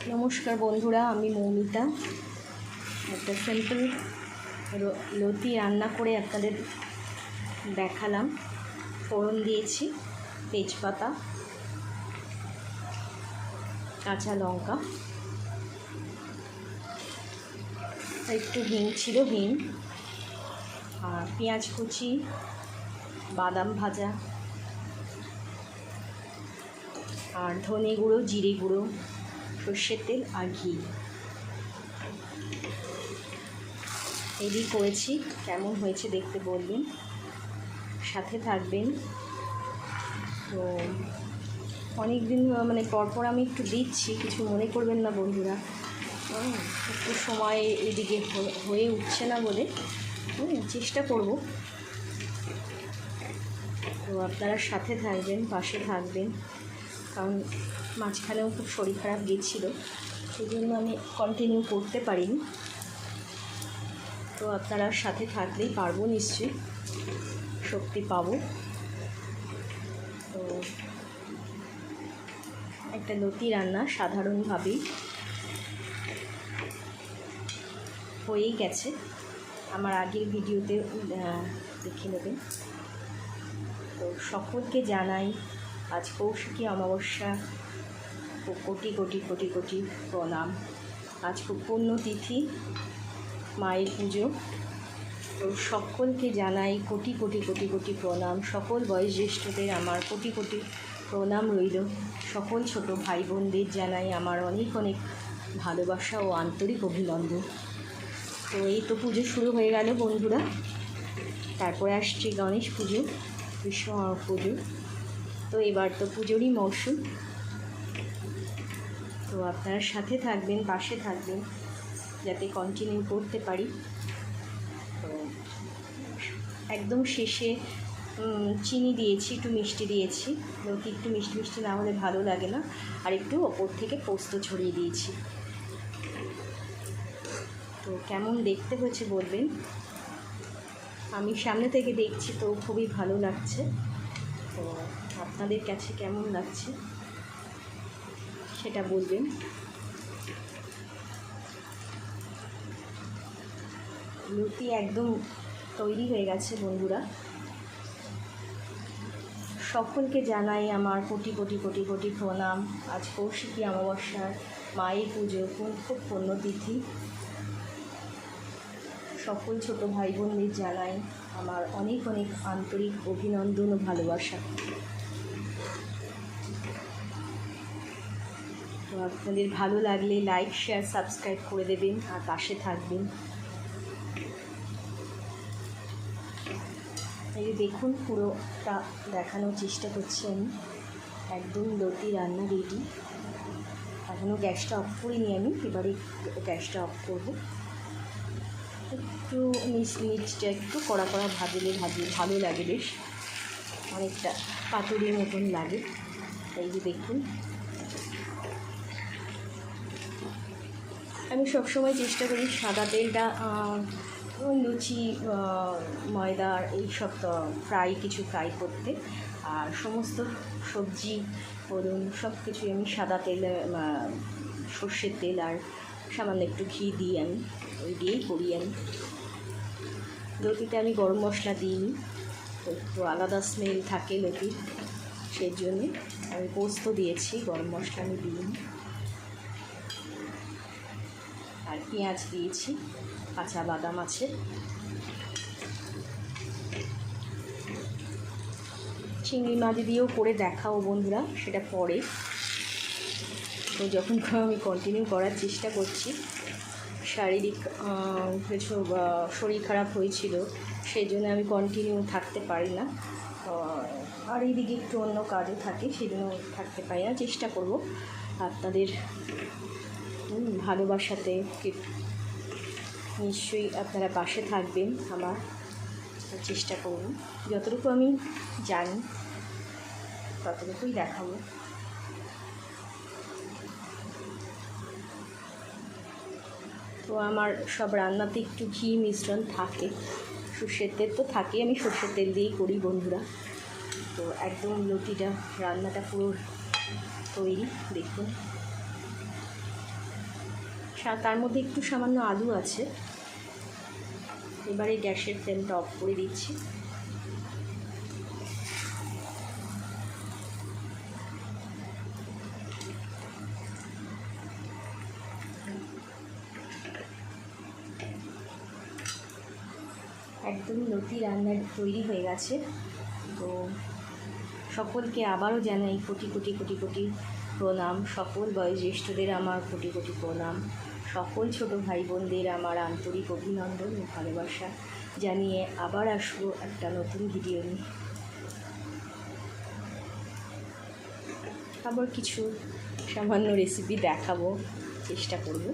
নমস্কার বন্ধুরা, আমি মৌমিতা। একটা সিম্পল লতি রান্না করে আপনাদের দেখালাম। ফোড়ন দিয়েছি তেজপাতা, কাঁচা লঙ্কা, একটু হিং ছিল, হিং আর পেঁয়াজ কুচি, বাদাম ভাজা আর ধনে গুঁড়ো, জিরে গুঁড়ো, সর্ষের তেল আর ঘি এদিকে করেছি। কেমন হয়েছে দেখতে বলবেন, সাথে থাকবেন। তো অনেক দিন পরপর আমি একটু দিচ্ছি, কিছু মনে করবেন না বন্ধুরা। একটু সময় এদিকে হয়ে উঠছে না বলে চেষ্টা করব। তো আপনারা সাথে থাকবেন, পাশে থাকবেন, কারণ মাঝখানেও খুব শরীর খারাপ গিয়েছিল, সেই জন্য আমি কন্টিনিউ করতে পারিনি। তো আপনারা সাথে থাকলেই পারবো, নিশ্চয়ই শক্তি পাবো। তো একটা লতি রান্না সাধারণভাবেই হয়েই গেছে, আমার আগের ভিডিওতে দেখে নেবেন। তো সকলকে জানাই আজ কৌশিকী অমাবস্যা, কোটি কোটি কোটি কোটি প্রণাম। আজ খুব পুণ্যতিথি, মায়ের পুজো। তো সকলকে জানাই কোটি কোটি কোটি কোটি প্রণাম। সকল বয়োজ্যেষ্ঠদের আমার কোটি কোটি প্রণাম রইল। সকল ছোট ভাই বোনদের জানাই আমার অনেক অনেক ভালোবাসা ও আন্তরিক অভিনন্দন। তো এই তো পুজো শুরু হয়ে গেল বন্ধুরা। তারপরে আসছে গণেশ পুজো, বিশ্বকর্মা পুজো। তো এবার তো পুজোরই মরশুম। তো আপনারা সাথে থাকবেন, পাশে থাকবেন, যাতে কন্টিনিউ করতে পারি। তো একদম শেষে চিনি দিয়েছি, একটু মিষ্টি দিয়েছি। লতি একটু মিষ্টি মিষ্টি না হলে ভালো লাগে না। আর একটু ওপর থেকে পোস্ত ছড়িয়ে দিয়েছি। তো কেমন দেখতে হয়েছে বলবেন। আমি সামনে থেকে দেখছি তো খুবই ভালো লাগছে। তো আপনাদের কাছে কেমন লাগছে সেটা বলবেন। লতি একদম তৈরি হয়ে গেছে বন্ধুরা। সকলকে জানাই আমার কোটি কোটি কোটি কোটি প্রণাম। আজ কৌশিকী অমাবস্যার মায়ের পুজো, খুব পুণ্যতিথি। সকল ছোট ভাই বোনদের জানাই আমার অনেক অনেক আন্তরিক অভিনন্দন ও ভালোবাসা। তো আপনাদের ভালো লাগলে লাইক, শেয়ার, সাবস্ক্রাইব করে দেবেন আর পাশে থাকবেন। এই দেখুন, পুরোটা দেখানোর চেষ্টা করছি আমি। একদম লতি রান্না রেডি। এখনও গ্যাসটা অফ করিনি আমি, এবারে গ্যাসটা অফ করব। একটু নিচটা একটু কড়া কড়া ভাজলে ভালো লাগে, বেশ অনেকটা পাতুরির মতন লাগে। এই যে দেখুন, আমি সবসময় চেষ্টা করি সাদা তেলটা লুচি, ময়দার এইসব কিছু ফ্রাই করতে। আর সমস্ত সবজি বলুন সব কিছুই আমি সাদা তেলে, সর্ষের তেল আর সামান্য একটু ঘি দিই, আমি ওই দিয়েই করি। আমি লতিতে আমি গরম মশলা দিইনি, তো একটু আলাদা স্মেল থাকে লতির, সেই জন্যে আমি পোস্ত দিয়েছি, গরম মশলা আমি দিইনি। আর পেঁয়াজ দিয়েছি, কাঁচা বাদাম আছে। চিংড়ি মাছ দিয়েও করে দেখাও বন্ধুরা, সেটা পরে। তো যখন আমি কন্টিনিউ করার চেষ্টা করছি, শারীরিক কিছু শরীর খারাপ হয়েছিল, সেই জন্য আমি কন্টিনিউ থাকতে পারি না। আর এইদিকে একটু অন্য কাজে থাকি, সেই জন্য থাকতে পারি না। চেষ্টা করব আপনাদের ভালোবাসাতে, নিশ্চয়ই আপনারা পাশে থাকবেন আমার। চেষ্টা করব যতটুকু আমি জানি ততটুকুই দেখাবো। তো আমার সব রান্নাতে একটু ঘি মিশ্রণ থাকে, সর্ষের তেল তো থাকে, আমি সর্ষের তেল দিয়েই করি বন্ধুরা। তো একদম লতিটা রান্নাটা পুরো তৈরি, দেখুন। তার মধ্যে একটু সামান্য আলু আছে। এবারে গ্যাসের ফ্লেমটা অফ করে দিচ্ছি। একদম লতি রান্না তৈরি হয়ে গেছে। তো সকলকে আবারও জানাই কোটি কোটি কোটি কোটি প্রণাম। সকল বয়োজ্যেষ্ঠদের আমার কোটি কোটি প্রণাম। সকল ছোট ভাই বোনদের আমার আন্তরিক অভিনন্দন ও ভালোবাসা জানিয়ে আবার আসবো একটা নতুন ভিডিও নিয়ে। আবার কিছু সামান্য রেসিপি দেখাবো, চেষ্টা করব।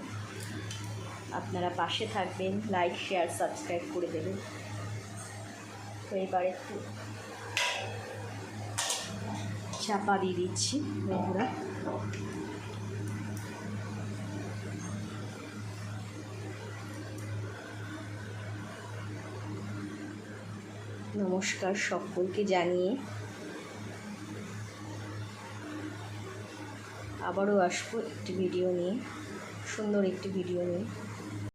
আপনারা পাশে থাকবেন, লাইক শেয়ার সাবস্ক্রাইব করে দেবেন। তো এবার একটু চাপা দিয়ে দিচ্ছি বন্ধুরা। নমস্কার সকলকে জানিয়ে আবারও আসবো একটি ভিডিও নিয়ে, সুন্দর একটি ভিডিও নিয়ে।